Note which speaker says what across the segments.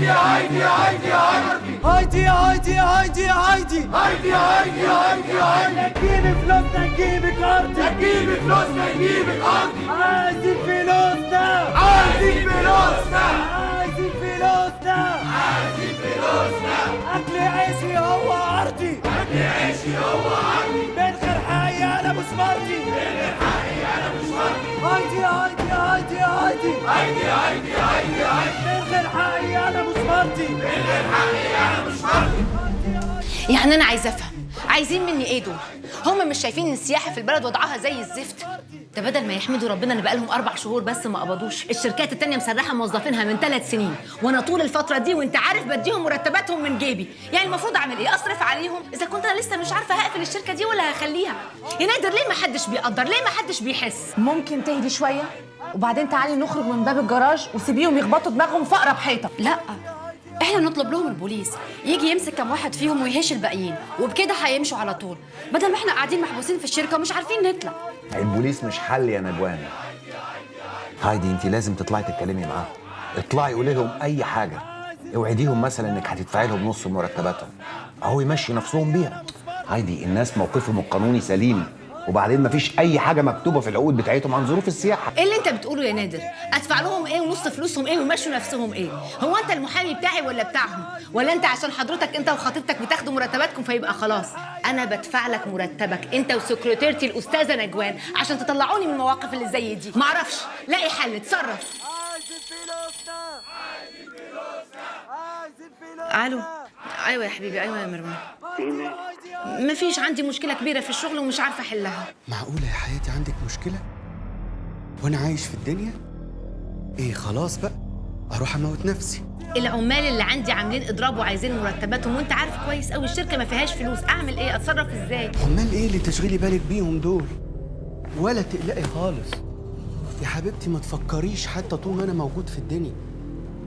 Speaker 1: هايدي هايدي هايدي هايدي هايدي هايدي هايدي هايدي هايدي هايدي هايدي نجيب فلوسنا نجيبك أرضي نجيب فلوسنا نجيبك أرضي عايزين فلوسنا عايزين فلوسنا عايزين فلوسنا عايزين فلوسنا أكل عيشي هو أرضي أكل عيشي هو أرضي من غير حقي أنا مش مرضي من غير حقي أنا مش مرضي هايدي هايدي هايدي هايدي هايدي هايدي هايدي هايدي من غير حقي أنا مش مرضي من غير حقي أنا مش مرضي.
Speaker 2: يعني انا عايزه افهم عايزين مني ايه دول؟ هم مش شايفين ان السياحه في البلد وضعها زي الزفت؟ ده بدل ما يحمدوا ربنا ان بقالهم 4 شهور بس ما قبضوش. الشركات التانية مسرحه موظفينها من 3 سنين، وانا طول الفتره دي وانت عارف بديهم مرتباتهم من جيبي. يعني المفروض اعمل ايه؟ اصرف عليهم؟ اذا كنت انا لسه مش عارفه هقفل الشركه دي ولا هخليها. يا نادر ليه ما حدش بيقدر؟ ليه ما حدش بيحس؟
Speaker 3: ممكن تهدي شويه وبعدين تعالي نخرج من باب الجراج وسيبيهم يخبطوا دماغهم في اقرب حيطه.
Speaker 4: لا، احنا نطلب لهم البوليس يجي يمسك كام واحد فيهم ويهش الباقيين، وبكده هيمشوا على طول، بدل ما احنا قاعدين محبوسين في الشركه ومش عارفين نطلع.
Speaker 5: البوليس مش حل يا نجوان. هايدي انت لازم تطلعي تتكلمي معاهم، اطلعي قولي لهم اي حاجه، اوعديهم مثلا انك هتدفعي لهم نص مرتباتهم اهو يمشي نفسهم بيها. هايدي الناس موقفهم القانوني سليم، وبعدين مفيش اي حاجه مكتوبه في العقود بتاعتهم عن ظروف السياحه.
Speaker 2: ايه اللي انت بتقوله يا نادر؟ ادفع لهم ايه ونص فلوسهم ايه ويمشوا نفسهم ايه؟ هو انت المحامي بتاعي ولا بتاعهم؟ ولا انت عشان حضرتك انت وخطيبتك بتاخدوا مرتباتكم فيبقى خلاص؟ انا بدفع لك مرتبك انت وسكرتيرتي الاستاذه نجوان عشان تطلعوني من المواقف اللي زي دي. معرفش، لاقي حل، اتصرف.
Speaker 1: عايزين فلوسنا عايزين فلوسنا عايزين فلوسنا.
Speaker 2: الو. ايوه يا حبيبي، ايوه يا مرمى. مفيش، عندي مشكله كبيره في الشغل ومش عارفه احلها.
Speaker 6: معقولة يا حياتي عندك مشكلة؟ وأنا عايش في الدنيا؟ إيه خلاص بقى أروح أموت نفسي.
Speaker 2: العمال اللي عندي عاملين اضراب وعايزين مرتباتهم، وانت عارف كويس قوي الشركه ما فيهاش فلوس. اعمل ايه؟ اتصرف ازاي؟
Speaker 6: عمال إيه اللي تشغلي بالك بيهم دول؟ ولا تقلقي خالص يا حبيبتي، ما تفكريش حتى طول ما أنا موجود في الدنيا.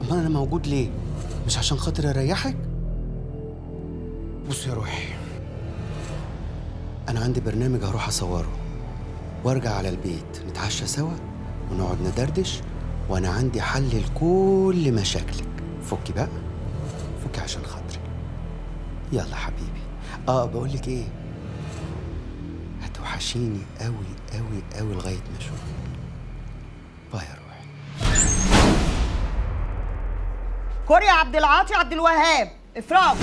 Speaker 6: أمال أنا موجود ليه؟ مش عشان خاطر أريحك؟ بصي يا روحي، أنا عندي برنامج هروح أصوره وارجع على البيت نتعشى سوا ونقعد ندردش، وانا عندي حل لكل مشاكلك. فكي بقى، فكي عشان خاطري. يلا حبيبي. بقولك ايه، هتوحشيني قوي قوي قوي لغايه ما اشوفك. باي يا روحي.
Speaker 7: كوريا عبد العاطي عبد الوهاب افراج.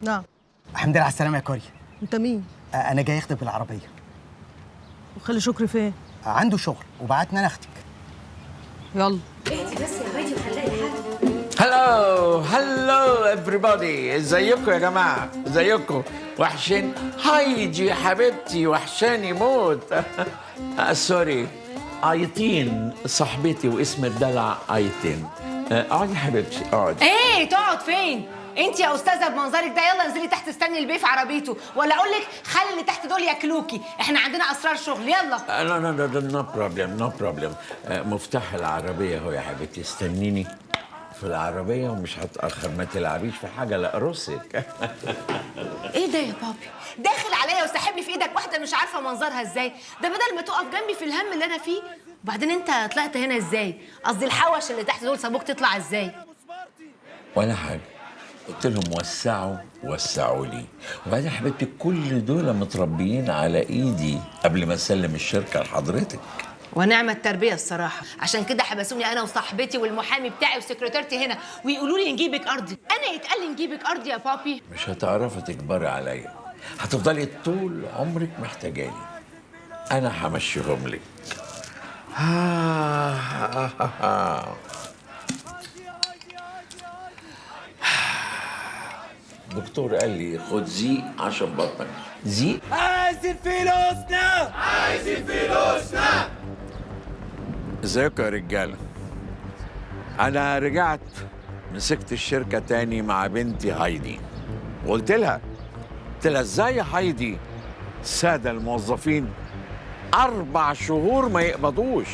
Speaker 8: نعم.
Speaker 7: الحمد لله على السلامة يا كوريا.
Speaker 8: انت مين؟
Speaker 7: أنا جاي أخدك بالعربية.
Speaker 8: وخلي شكري فين؟
Speaker 7: عنده شغل وبعتني أنا أخدك.
Speaker 8: يلا.
Speaker 9: هلو هلو everybody، ازيكم يا جماعه؟ ازيكم؟ وحشين هايدي يا حبيبتي، وحشاني موت. سوري، ايتين صاحبتي واسم الدلع ايتين. اقعدي يا حبيبتي اقعدي.
Speaker 2: ايه تقعد فين؟ انت يا استاذه بمنظرك ده يلا انزلي تحت استني البيه في عربيته، ولا اقول لك خلي اللي تحت دول ياكلوكي، احنا عندنا اسرار شغل. يلا.
Speaker 9: لا نو بروبلم نو بروبلم. مفتاح العربيه اهو يا حبيبتي، استنيني في العربيه ومش هتاخر، ما تلعبيش في حاجه لاقرصك.
Speaker 2: ايه ده يا بابي؟ داخل عليا وساحبني في ايدك واحده مش عارفه منظرها ازاي، ده بدل ما تقف جنبي في الهم اللي انا فيه. وبعدين انت طلعت هنا ازاي؟ قصدي الحوش اللي تحت دول سابوك تطلع ازاي؟
Speaker 9: ولا حاجه، قلت لهم وسعوا لي. وبعدين يا حبيبتي كل دول متربيين على ايدي قبل ما اسلم الشركه لحضرتك.
Speaker 2: ونعم التربيه الصراحه، عشان كده حبسوني انا وصاحبتي والمحامي بتاعي وسكرتيرتي هنا ويقولوا لي نجيبك ارضي. انا يتقال لي نجيبك ارضي يا بابي؟
Speaker 9: مش هتعرفي تكبري عليا، هتفضلي طول عمرك محتاجاني. انا همشيهم لك. الدكتور قال لي خد زيق عشان بطنك. زيق؟
Speaker 1: عايزين فلوسنا، عايزين فلوسنا.
Speaker 9: ازيكم يا رجاله؟ انا رجعت مسكت الشركه تاني مع بنتي هايدي، وقلت لها ازاي يا هايدي الساده الموظفين 4 شهور ما يقبضوش؟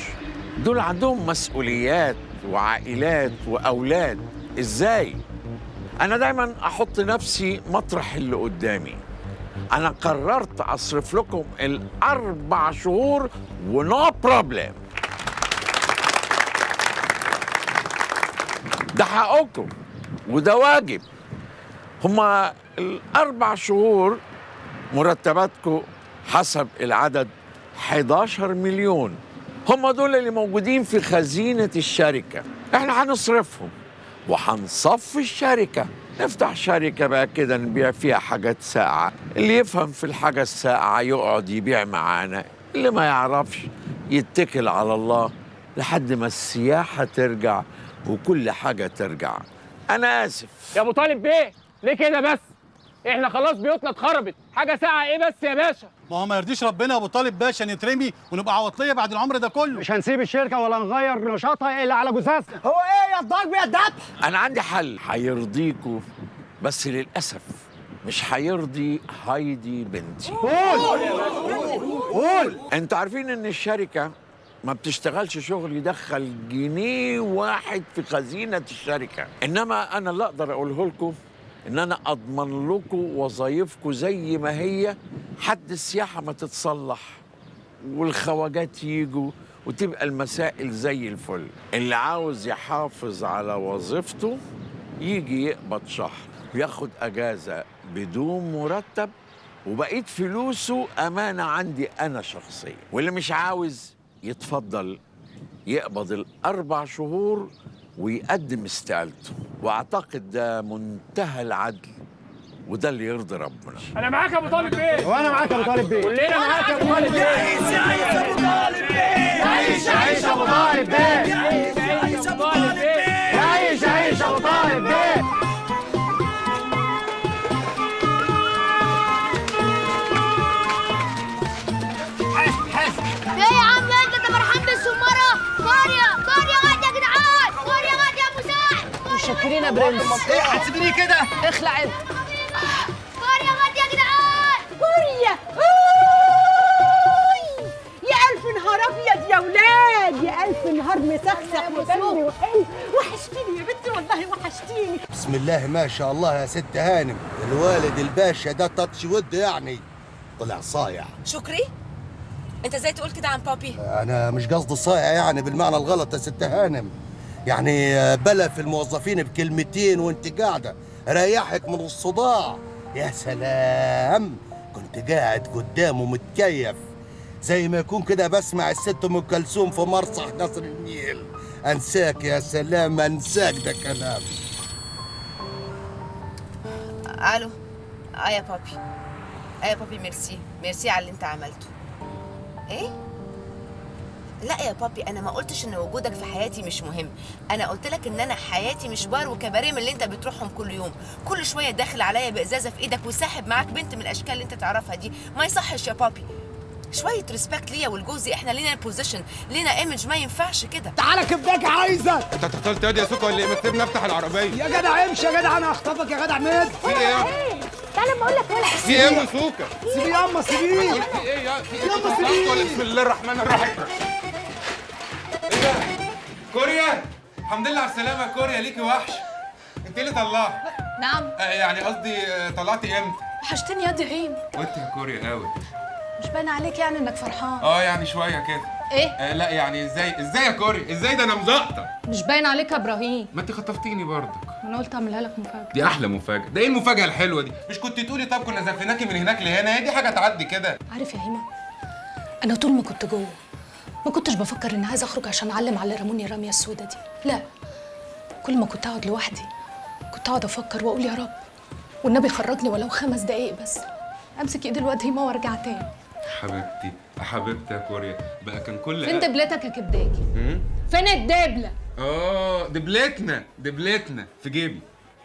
Speaker 9: دول عندهم مسؤوليات وعائلات واولاد، ازاي؟ انا دايما احط نفسي مطرح اللي قدامي. انا قررت اصرف لكم ال4 شهور ونو بروبلم. ده حقكم وده واجب. هما ال4 شهور مرتباتكم حسب العدد 11 مليون. هما دول اللي موجودين في خزينة الشركة. احنا هنصرفهم وهنصفي الشركة، نفتح شركة بقى كده نبيع فيها حاجات ساقعة. اللي يفهم في الحاجة الساقعة يقعد يبيع معانا، اللي ما يعرفش يتكل على الله لحد ما السياحة ترجع وكل حاجة ترجع. أنا آسف
Speaker 10: يا أبو طالب بيه، ليه كده بس؟ إحنا خلاص بيوتنا اتخربت، حاجة ساعة إيه بس يا باشا؟
Speaker 11: ما هو ما يرضيش ربنا يا أبو طالب باشا نترمي ونبقى عواطلية بعد العمر ده كله.
Speaker 10: مش هنسيب الشركة ولا نغير نشاطها إلا على جثثنا.
Speaker 7: هو ايه يا الضرب يا الذبح؟
Speaker 9: أنا عندي حل هيرضيكوا، بس للأسف مش هيرضي هايدي بنتي.
Speaker 10: قول.
Speaker 9: أنتوا عارفين إن الشركة ما بتشتغلش شغل يدخل جنيه واحد في خزينة الشركة، إنما أنا اللي أقدر أقوله لكم إن أنا أضمن لكم وظايفكم زي ما هي حد السياحة ما تتصلح والخواجات يجوا وتبقى المسائل زي الفل. اللي عاوز يحافظ على وظيفته يجي يقبض شهر وياخد أجازة بدون مرتب، وبقيت فلوسه أمانة عندي أنا شخصيا. واللي مش عاوز يتفضل يقبض ال4 شهور ويقدم استقالته. واعتقد ده منتهى العدل وده اللي يرضي ربنا.
Speaker 10: أنا معاك يا أبو طالب بيه. وأنا معاك يا أبو طالب بيه. كلنا معاك يا أبو طالب بيه.
Speaker 1: عيش يا أبو طالب بيه،
Speaker 10: عيش يا أبو طالب بيه. عيش يا أبو طالب بيه. عيش يا أبو طالب بيه.
Speaker 12: ايه يا عم انت فرحان بالسماره؟ كوريا غد يا جدعان، كوريا غد يا مساعد.
Speaker 3: متشكرين يا برنس.
Speaker 11: ايه هتسيبيني كده؟
Speaker 3: اخلع انت.
Speaker 12: كوريا غد يا جدعان.
Speaker 7: كوريا يا الف نهار ابيض يا ولاد، يا الف نهار مسخسخ وسمي وحلو. وحشتيني يا بنتي والله وحشتيني.
Speaker 13: بسم الله ما شاء الله يا ست هانم، الوالد الباشا ده تاتش ود يعني طلع صايع.
Speaker 3: شكري انت ازاي تقول كده عن بابي؟
Speaker 13: انا مش قصدي صايع يعني بالمعنى الغلط يا ست هانم، يعني بلا في الموظفين بكلمتين وانت قاعده ريحك من الصداع. يا سلام، كنت قاعد قدامه متكيف زي ما يكون كده بسمع الست ام كلثوم في مرصح قصر النيل. انساك يا سلام، انساك ده كلام.
Speaker 2: الو. يا بابي. يا بابي ميرسي على اللي انت عملته. ايه؟ لا يا بابي، انا ما قلتش ان وجودك في حياتي مش مهم، انا قلت لك ان انا حياتي مش بار وكباريه من اللي انت بتروحهم كل يوم، كل شويه داخل عليا بازازه في ايدك وساحب معاك بنت من الاشكال اللي انت تعرفها دي، ما يصحش يا بابي. شويه ريسبكت ليا ولجوزي، احنا لينا بوزيشن، لينا ايمج، ما ينفعش كده.
Speaker 1: تعالى كبداك عايزك.
Speaker 10: انت هتفضل تهدي يا سوكا ولا ايه؟ ما تسيبني افتح العربيه.
Speaker 1: يا جدع امشي يا جدع، انا هخطفك يا جدع مد.
Speaker 10: في ايه؟
Speaker 7: تعالى ما اقول لك ولا
Speaker 10: في ايه يا سوكا؟
Speaker 1: سيبيه ياما سيبيه.
Speaker 10: في ايه يا في ايه؟
Speaker 1: يلا سيبيه.
Speaker 10: ولا بسم الله الرحمن الرحيم. ايه ده؟ كوريا؟ الحمد لله على السلامه يا كوريا، ليكي وحش. انت اللي طلعت.
Speaker 4: نعم.
Speaker 10: يعني قصدي طلعتي امتى؟
Speaker 4: وحشتني يا دهيم.
Speaker 10: وانت يا كوريا قوي.
Speaker 4: مش باين عليك يعني انك فرحان.
Speaker 10: يعني شويه كده.
Speaker 4: ايه؟
Speaker 10: لا يعني ازاي يا كوريا؟ ازاي ده انا مزقطه.
Speaker 4: مش باين عليك يا ابراهيم.
Speaker 10: ما انت خطفتيني برضك.
Speaker 4: انا قلت اعملها لك مفاجاه.
Speaker 10: دي احلى مفاجاه. ده ايه المفاجاه الحلوه دي؟ مش كنت تقولي طب كنا زفناكي من هناك لهنا؟ هي دي حاجه تعدي كده.
Speaker 4: عارف يا هيما، انا طول ما كنت جوه ما كنتش بفكر اني عايزه اخرج عشان اعلم على اللي رموني الرميه السودا دي. لا، كل ما كنت اقعد لوحدي كنت اقعد افكر واقول يا رب والنبي خرجني ولو 5 دقايق بس، امسك ايدي الواد هيما وارجع تاني.
Speaker 10: حبيبتي حبيبتي يا كوريا، بقى كان كل
Speaker 4: فين دبلتك يا كبداكي؟ فين الدبله؟
Speaker 10: دبلتنا في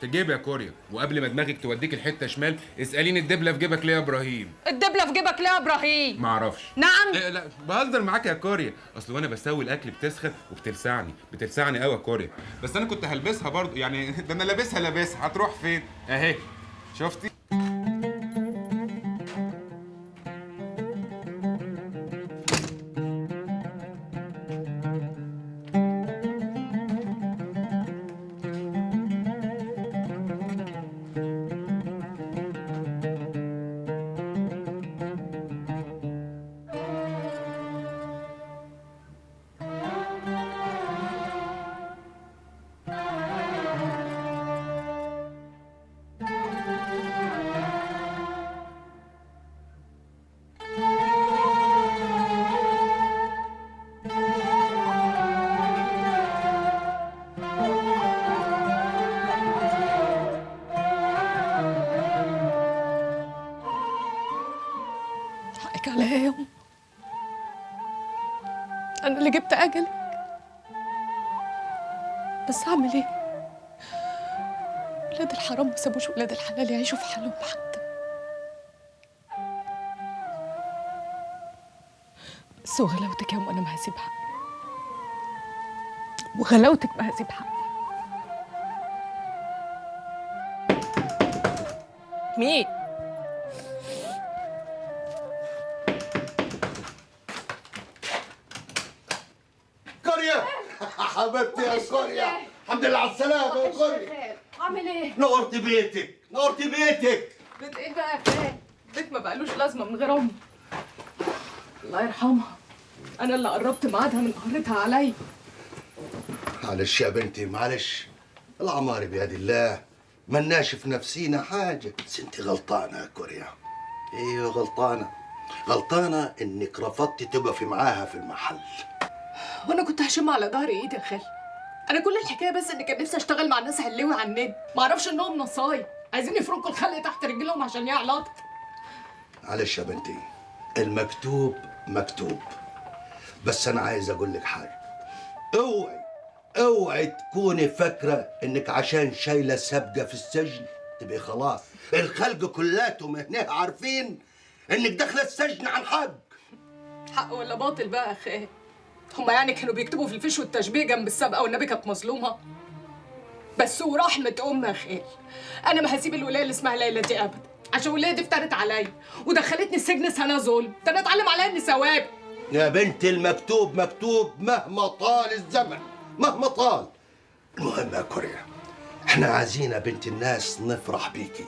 Speaker 10: جيبي يا كوريا. وقبل ما دماغك توديك الحته شمال اساليني الدبله في جيبك ليه يا ابراهيم؟
Speaker 4: الدبله في جيبك ليه يا ابراهيم؟
Speaker 10: ما اعرفش.
Speaker 4: نعم.
Speaker 10: لا بهزر معاك يا كوريا، اصل وانا بسوي الاكل بتسخن بتلسعني قوي يا كوريا. بس انا كنت هلبسها برضو يعني ده انا لابسها هتروح فين؟ اهي شفتي؟
Speaker 4: حقك عليا يا يوم، انا اللي جبت اجلك، بس اعمل ايه؟ ولاد الحرام ما سابوش ولاد الحلال يعيشوا في حالهم حتى. بس وغلاوتك يا ام انا ما هسيب حقي، وغلاوتك ما هسيب حقي. مين؟
Speaker 13: كوريا حبيبتي يا كوريا، الحمد لله على السلامة يا كوريا.
Speaker 4: عامل ايه؟
Speaker 13: نورتي بيتك.
Speaker 4: بيت ايه بقى يا خال؟ بيت ما بقالوش لازمه من غير امي. الله يرحمها، انا اللي قربت ميعادها من قهرتها عليا.
Speaker 13: معلش يا بنتي معلش، العمار بيد الله، ملناش في نفسينا حاجة. بس انت غلطانة يا كوريا. ايوه غلطانة انك رفضتي تقفي معاها في المحل.
Speaker 4: وانا كنت هشم على ظهر ايدي يا خال. انا كل الحكايه بس ان كان نفسي اشتغل مع الناس علوي على النت، ما اعرفش انهم نصايب عايزين يفركوا الخلق تحت رجلهم عشان يعلط.
Speaker 13: معلش يا بنتي، المكتوب مكتوب. بس انا عايز اقول لك حاجة، اوعي تكوني فاكرة انك عشان شايلة سابقة في السجن تبقي خلاص الخلق كلاتهم هنا عارفين انك داخلة السجن عن
Speaker 4: حق ولا باطل بقى يا خال؟ هما يعني كانوا بيكتبوا في الفيش والتشبيه جنب السابقه والنبي كانت مظلومه؟ بس ورحمه امي يا خال، انا ما هسيب الولايه اللي اسمها ليلى دي ابدا، عشان الولايه دي افترت عليا ودخلتني السجن سنه ظلم، ده انا اتعلم عليها اني ثواب.
Speaker 13: يا بنتي المكتوب مكتوب مهما طال الزمن، مهما طال. المهم يا كوريا، احنا عايزين يا بنت الناس نفرح بيكي،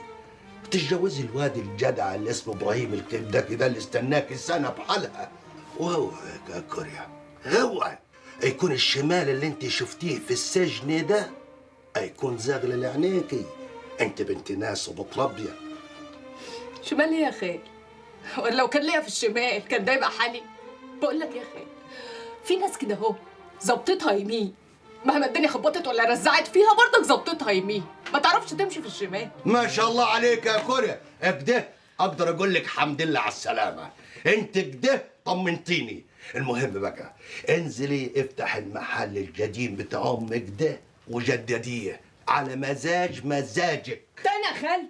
Speaker 13: تتجوزي الواد الجدع اللي اسمه ابراهيم الكبداكي ده اللي استناكي سنه بحالها. واوعي يا كوريا، اوعي يكون الشمال اللي انت شفتيه في السجن ده هيكون زاغل لعينيكي. انت بنت ناس وبتربيه.
Speaker 4: شمال ايه يا خال؟ ولا لو كان ليا في الشمال كان ده يبقى حالي؟ بقول لك يا خال، في ناس كده اهو ظبطتها يمين، مهما الدنيا خبطت ولا رزعت فيها برضك ظبطتها يمين، ما تعرفش تمشي في الشمال.
Speaker 13: ما شاء الله عليك يا كوريا، كده اقدر اقول لك حمد لله على السلامه، انت كده طمنتيني. المهم بقى انزلي افتح المحل القديم بتاع امك ده وجدديه على مزاجك.
Speaker 4: تاني يا خال؟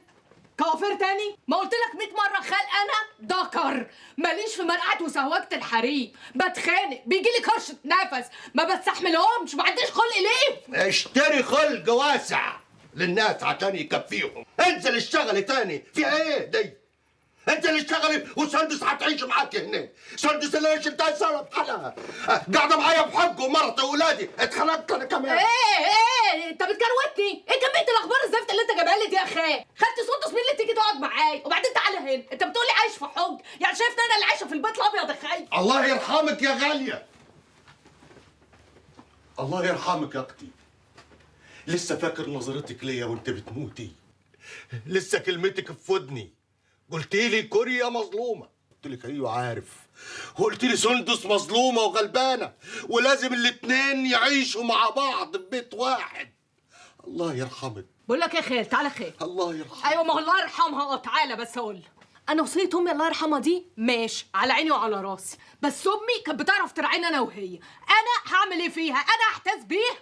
Speaker 4: كوافير تاني؟ ما قلت لك 100 مره خال انا ذكر، ماليش في مرقعه وسهوجه الحريم، بتخانق بيجي لي كرشه نفس، ما بستحملهمش، ما عنديش خلق ليه.
Speaker 13: اشتري خلق واسع للناس عشان يكفيهم. انزل اشتغلي تاني. في ايه دي؟ انت اللي اشتغلي وسندس هتعيش معاك هنا. سندس اللي انا شلتها سنه بحالها، قاعده معايا بحق ومرتي واولادي، اتخنقت انا كمان.
Speaker 4: ايه انت بتكروتني؟ ايه كميه الاخبار الزفت اللي انت جايبها لي دي يا اخي؟ خدت سندس مين اللي تيجي تقعد معايا؟ وبعدين تعالى هنا، انت بتقولي عايش في حج، يعني شايفني انا اللي عايشه في البيت الابيض يا خي؟
Speaker 13: الله يرحمك يا غاليه. الله يرحمك يا اختي. لسه فاكر نظرتك ليا وانت بتموتي، لسه كلمتك في ودني، قلت لي كوريا مظلومه، قلت لك ايوه عارف، وقلت لي سندس مظلومه وغلبانه ولازم الاتنين يعيشوا مع بعض في بيت واحد. الله يرحمك.
Speaker 4: بقول لك يا خال تعالى خال.
Speaker 13: الله يرحمك.
Speaker 4: ايوه ما هو الله يرحمها. تعالى بس اقول لك، انا وصيه امي الله يرحمها دي ماشي على عيني وعلى راسي، بس امي كانت بتعرف ترعيني انا وهي. انا هعمل ايه فيها؟ انا احتاس بيها.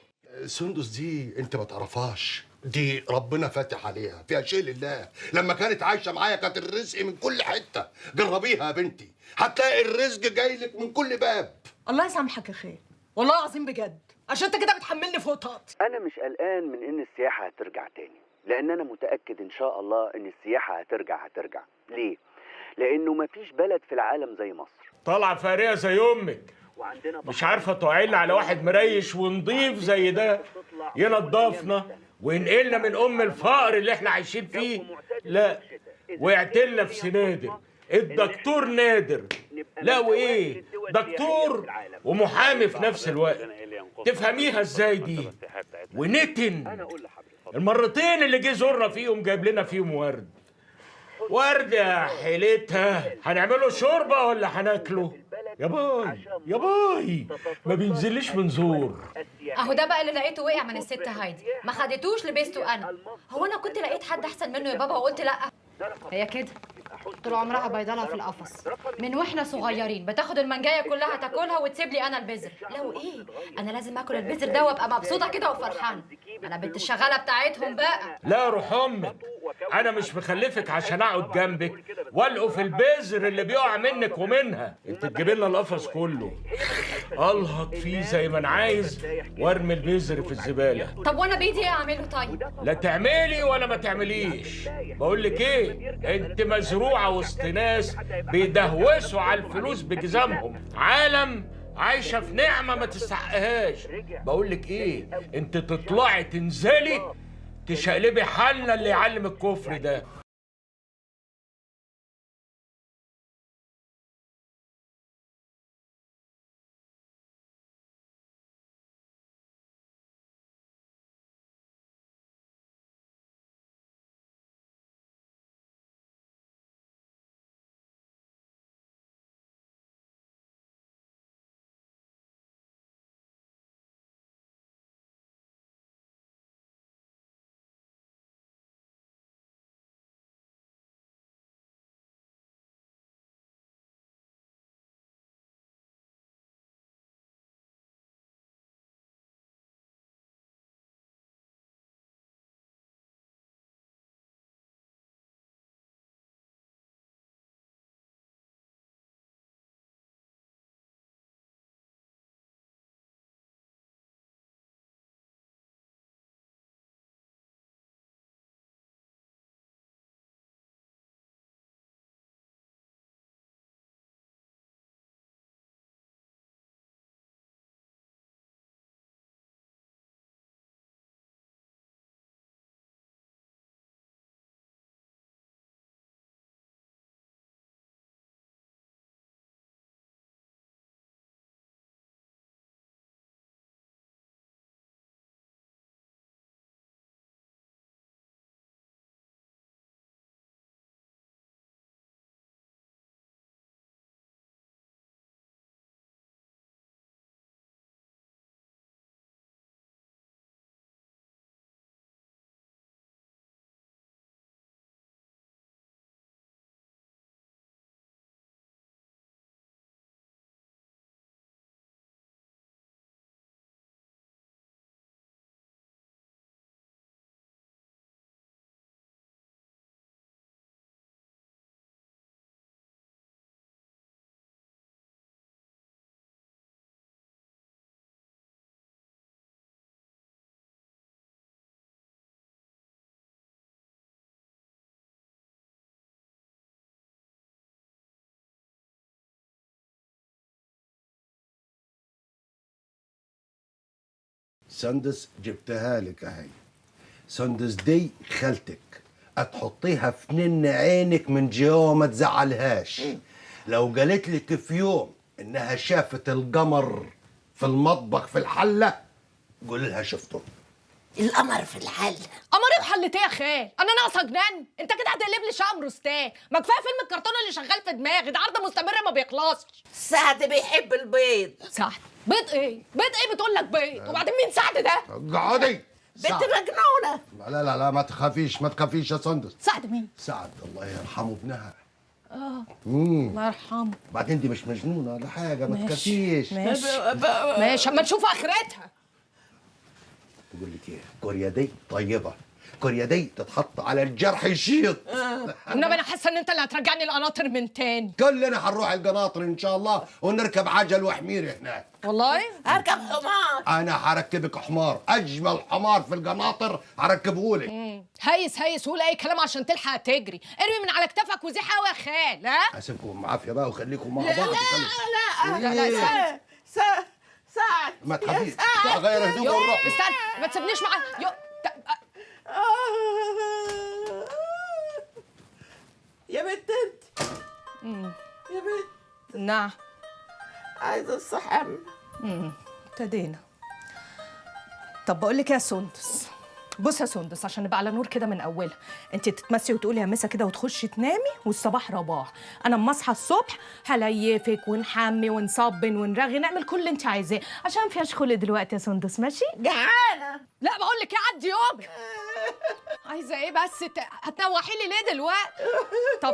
Speaker 13: سندس دي انت ما تعرفهاش، دي ربنا فاتح عليها فيها شيء لله. لما كانت عايشه معايا كانت الرزق من كل حته. جربيها يا بنتي، هتلاقي الرزق جاي لك من كل باب.
Speaker 4: الله يسامحك يا خال، والله العظيم بجد، عشان انت كده بتحملني فوق طاقتي.
Speaker 6: انا مش قلقان من ان السياحه هترجع تاني، لان انا متاكد ان شاء الله ان السياحه هترجع. ليه؟ لانه مفيش بلد في العالم زي مصر.
Speaker 14: طالعه فقريه زي امك، مش عارفه تعيل على واحد مريش ونضيف زي ده ينضفنا وينقلنا من الفقر اللي احنا عايشين فيه. لا، وقعتلنا في سنادر. الدكتور نادر، لا وايه، دكتور ومحامي في نفس الوقت. تفهميها ازاي دي؟ ونتن المرتين اللي جه زورنا فيهم جايب لنا فيهم ورد. ورد يا حيلتها، هنعمله شوربه ولا هناكله؟ يا باي ما بينزلش من زور.
Speaker 15: اهو ده بقى اللي لقيته وقع من الست هايدي، ما خدتوش لبسته انا. هو انا كنت لقيت حد احسن منه يا بابا وقلت لا؟ هي كده طول عمرها بيضلها في القفص من واحنا صغيرين، بتاخد المنجايه كلها تاكلها وتسيب لي انا البذر. لو ايه، انا لازم اكل البذر ده وابقى مبسوطه كده وفرحانه. انا بنت الشغاله بتاعتهم بقى.
Speaker 14: لا روح امك، انا مش مخلفك عشان اقعد جنبك والقوا في البذر اللي بيقع منك ومنها. انت تجيبي لنا القفص كله الهط فيه زي ما انا عايز وارمي البذر في الزباله.
Speaker 15: طب وانا بايدي ايه اعمله طيب؟
Speaker 14: لا تعملي ولا ما تعمليش. بقول لك ايه، انت مزروعه وسط ناس بيدهوسوا على الفلوس بجزامهم، عالم عايشه في نعمه ما تستحقهاش. بقول لك ايه، انت تطلعي تنزلي تشقلبي حالنا اللي يعلم الكفر ده.
Speaker 13: سندس جبتها لك اهي. سندس دي خالتك، هتحطيها في نن عينك من جوا ما تزعلهاش. لو قالت لك في يوم انها شافت القمر في المطبخ في الحله، قولي لها شفته.
Speaker 7: القمر في الحل.
Speaker 4: قمري وحلتيه يا خال، انا ناقصه جنان؟ انت كده هتقلب لي شقه بروستان. ما كفايه فيلم الكرتون اللي شغال في دماغي ده، عرض مستمر ما بيخلصش.
Speaker 7: سعد بيحب البيض.
Speaker 4: سعد؟ بيض ايه؟ بيض ايه بتقول لك بيض؟ وبعدين مين سعد ده؟
Speaker 13: اقعدي.
Speaker 7: بنت مجنونه.
Speaker 13: لا لا لا ما تخافيش ما تخافيش يا سندس.
Speaker 4: سعد مين؟
Speaker 13: سعد الله يرحمه ابنها.
Speaker 4: الله يرحمه.
Speaker 13: بعدين دي مش مجنونه ولا حاجه، ما
Speaker 4: ماشي.
Speaker 13: تخافيش.
Speaker 4: ماشي اما نشوف اخرتها.
Speaker 13: بقول لك ايه، كوريا دي طيبه، كوريا دي تتحط على الجرح يشيط.
Speaker 4: انما انا حاسه ان انت اللي هترجعني القناطر من تاني.
Speaker 13: كلنا هنروح القناطر ان شاء الله ونركب عجل وحمير هناك.
Speaker 4: والله؟
Speaker 7: اركب حمار.
Speaker 13: انا هركبك حمار، اجمل حمار في القناطر هركبهولك.
Speaker 4: هيس قول اي كلام عشان تلحق تجري. ارمي من على كتفك وزيح قوي يا خال. ها؟
Speaker 13: اسيبكم عافيه بقى وخليكم مع
Speaker 7: لا
Speaker 13: بعض.
Speaker 7: لا سعد
Speaker 13: ما تخافيش، غير هدوء ونروح.
Speaker 4: استنى ما تسيبنيش معاه.
Speaker 7: يا بنت انت. يا بنت.
Speaker 4: نعم.
Speaker 7: عايزه الصحن.
Speaker 4: ابتدينا. طب بقول لك يا سندس، بص يا سندس عشان نبقى على نور كده من اولها، انت تتمسي وتقولي يا مسا كده وتخشي تنامي والصباح رباح. انا اما اصحى الصبح هليفك ونحمي ونصبن ونرغي، نعمل كل اللي انت عايزاه عشان فيهاش خلق دلوقتي يا سندس. ماشي؟
Speaker 7: جعانه.
Speaker 4: لا بقول لك ايه، عدي يومك. عايزه ايه بس هتنوحي لي ليه دلوقتي؟ طب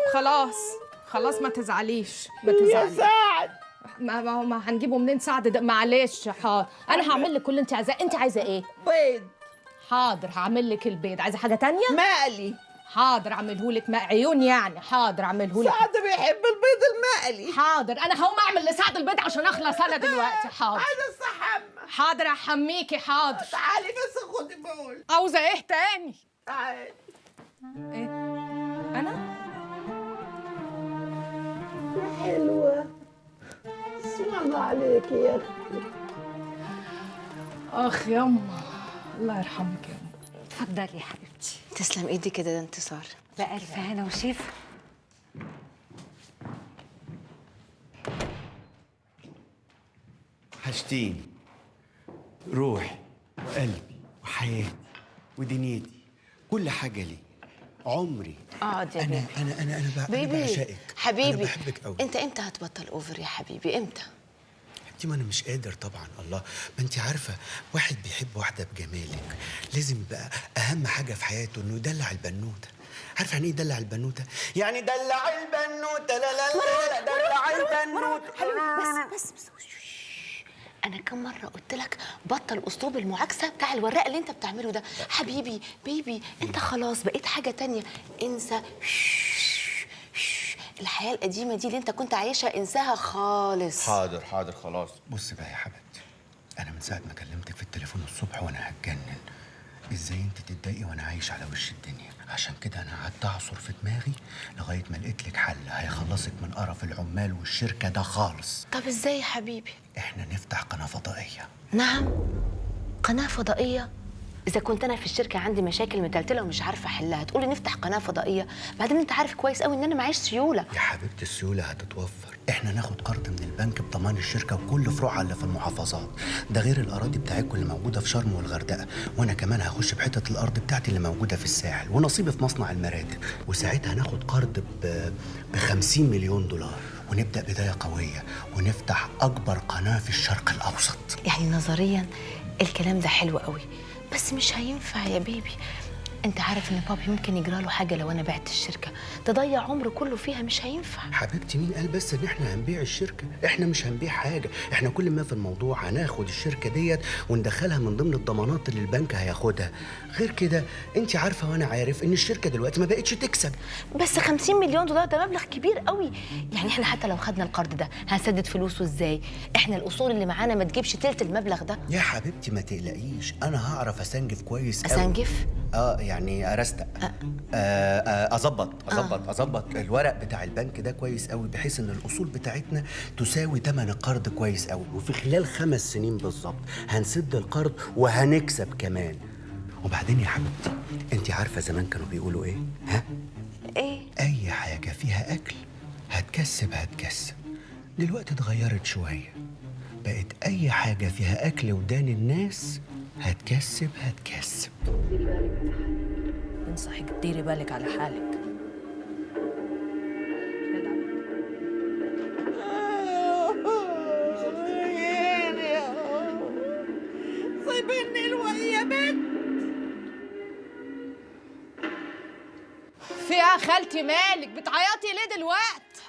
Speaker 4: خلاص ما تزعليش ما تزعليش.
Speaker 7: يا سعد
Speaker 4: ما هنجيبه منين سعد ده؟ معلش حاضر، انا هعمل لك كل اللي انت عايزاه. انت عايزه ايه؟
Speaker 7: بيض.
Speaker 4: حاضر هعمل لك البيض. عايزه حاجه تانية؟
Speaker 7: مقلي.
Speaker 4: حاضر اعمله لك عيون يعني. حاضر اعمله لك.
Speaker 7: سعد بيحب البيض المقلي.
Speaker 4: حاضر انا هقوم اعمل لسعد البيض عشان اخلص انا دلوقتي. حاضر.
Speaker 7: عايزه استحمى.
Speaker 4: حاضر احميكي. حاضر.
Speaker 7: تعالي بس خدي بول.
Speaker 4: عاوزه ايه تاني؟
Speaker 7: تعالي.
Speaker 4: ايه؟ انا؟
Speaker 7: يا حلوه. اسم الله عليكي يا اختي.
Speaker 4: اخ يما الله يرحمك يا ام.
Speaker 2: اتفضلي يا حبيبتي. تسلم ايدي كده، ده انتصار.
Speaker 3: بألف هنا وشفا.
Speaker 6: حاجتين، روحي وقلبي وحياتي ودنيتي، كل حاجه لي، عمري.
Speaker 2: اقعد يا بيبي.
Speaker 6: انا
Speaker 2: بيبي
Speaker 6: بعشقك.
Speaker 2: حبيبي،
Speaker 6: انا بحبك قوي.
Speaker 2: انت امتى هتبطل اوفر يا حبيبي؟ امتى؟
Speaker 6: انت ما انا مش قادر طبعا. الله، ما انت عارفه واحد بيحب واحده بجمالك لازم يبقى اهم حاجه في حياته انه يدلع البنوته. عارفه يعني ايه يدلع البنوته؟ يعني دلع البنوته. لا لا لا دلع البنوته.
Speaker 2: حبيبي بس انا كم مره قلت لك بطل اسلوب المعاكسه بتاع الوراق اللي انت بتعمله ده. حبيبي بيبي انت خلاص بقيت حاجه تانية. انسى الحياه القديمه دي اللي انت كنت عايشها، انساها خالص.
Speaker 6: حاضر خلاص. بص بقى يا حبيبتي، انا من ساعه ما كلمتك في التليفون الصبح وانا هتجنن. ازاي انت تتضايقي وانا عايش على وش الدنيا؟ عشان كده انا قعدت اعصر في دماغي لغايه ما لقيت لك حل هيخلصك من قرف العمال والشركه ده خالص.
Speaker 2: طب ازاي يا حبيبي؟
Speaker 6: احنا نفتح قناه فضائيه.
Speaker 2: نعم، قناه فضائيه؟ إذا كنت أنا في الشركة عندي مشاكل متلتلة ومش عارفة أحلها، تقولي نفتح قناة فضائية؟ بعدين أنت عارف كويس قوي إن أنا معيش سيولة.
Speaker 6: يا حبيبتي السيولة هتتوفر، إحنا ناخد قرض من البنك بضمان الشركة وكل فروعها اللي في المحافظات، ده غير الأراضي بتاعتكم اللي موجودة في شرم والغردقة، وأنا كمان هخش بحتة الأرض بتاعتي اللي موجودة في الساحل، ونصيبي في مصنع المراتب، وساعتها هناخد قرض ب 50 مليون دولار، ونبدأ بداية قوية ونفتح أكبر قناة في الشرق الأوسط.
Speaker 2: يعني نظرياً الكلام ده حلو قوي، بس مش هينفع يا بيبي. انت عارف ان بابي ممكن يجرى له حاجه لو انا بعت الشركه، تضيع عمره كله فيها، مش هينفع.
Speaker 6: حبيبتي مين قال بس ان احنا هنبيع الشركه؟ احنا مش هنبيع حاجه، احنا كل ما في الموضوع هناخد الشركه ديت وندخلها من ضمن الضمانات اللي البنك هياخدها. غير كده انت عارفه وانا عارف ان الشركه دلوقتي ما بقتش تكسب.
Speaker 2: بس 50 مليون دولار ده مبلغ كبير قوي، يعني احنا حتى لو خدنا القرض ده هنسدد فلوسه ازاي؟ احنا الاصول اللي معانا ما تجيبش تلت المبلغ ده.
Speaker 6: يا حبيبتي ما تقلقيش، انا هعرف اسنجف كويس قوي.
Speaker 2: اسنجف؟
Speaker 6: يعني ارستق. اظبط الورق بتاع البنك ده كويس قوي، بحيث ان الاصول بتاعتنا تساوي ثمن القرض كويس قوي، وفي خلال 5 سنين بالظبط هنسد القرض وهنكسب كمان. وبعدين يا حبيبتي، انت عارفه زمان كانوا بيقولوا ايه؟ ها؟
Speaker 3: ايه؟
Speaker 6: اي حاجه فيها اكل هتكسب. دلوقتي اتغيرت شويه، بقت اي حاجه فيها اكل ودان الناس هتكسب.
Speaker 8: بنصحك تديري بالك على حالك.
Speaker 7: سايبيني الوقت يا بنت.
Speaker 3: في ايه يا خالتي مالك بتعيطي ليه دلوقتي؟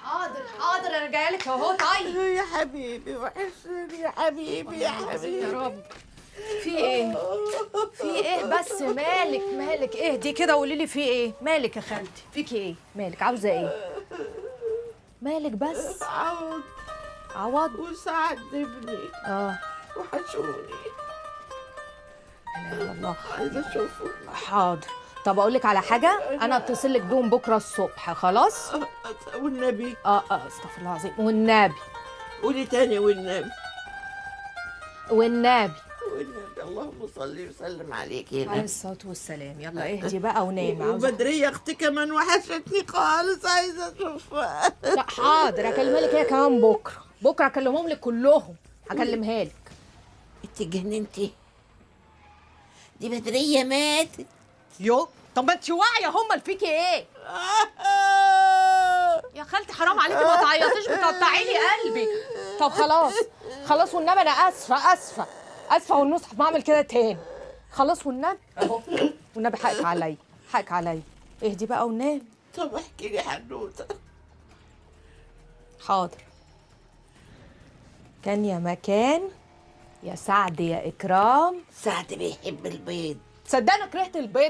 Speaker 15: حاضر انا جايه لك اهو. طيب
Speaker 7: يا حبيبي وحشني يا حبيبي يا حبيبي
Speaker 3: يا رب. في ايه؟ في ايه بس؟ مالك اهدي كده وقولي لي في ايه؟ مالك يا خالتي؟ فيكي ايه؟ مالك عاوزه ايه؟ مالك بس؟ عوض
Speaker 7: وسعد ابني وحشوني.
Speaker 3: لا اله الا الله.
Speaker 7: عايزه اشوفه.
Speaker 3: حاضر. طب اقول لك على حاجه، انا اتصل لك بيهم بكره الصبح. خلاص؟
Speaker 7: والنبي.
Speaker 3: استغفر الله العظيم. والنبي.
Speaker 7: قولي تاني. والنبي. اللهم صل وسلم عليك يا
Speaker 3: عليه الصلاه والسلام. يلا اهدي بقى ونامي.
Speaker 7: وبدرية اختي كمان وحشتني خالص، عايزه اشوفها.
Speaker 3: لا حاضر، اكلمها لك هي كمان بكره اكلمهم لك كلهم، هكلمها لك.
Speaker 7: انت اتجننتي؟ دي بدرية ماتت.
Speaker 3: طب ما انت واعيه، هم فيكي ايه؟ يا خالتي حرام عليكي، ما تعيطيش، بتقطعي لي قلبي. طب خلاص والنبي، انا اسفه والمصحف ما اعمل كده تاني. خلاص والنبي اهو، والنبي حقك عليا. اهدي بقى ونام.
Speaker 7: طب احكي لي حدوته.
Speaker 3: حاضر. كان يا مكان يا سعد يا اكرام.
Speaker 7: سعد بيحب البيض.
Speaker 3: صدقني كرهت البيض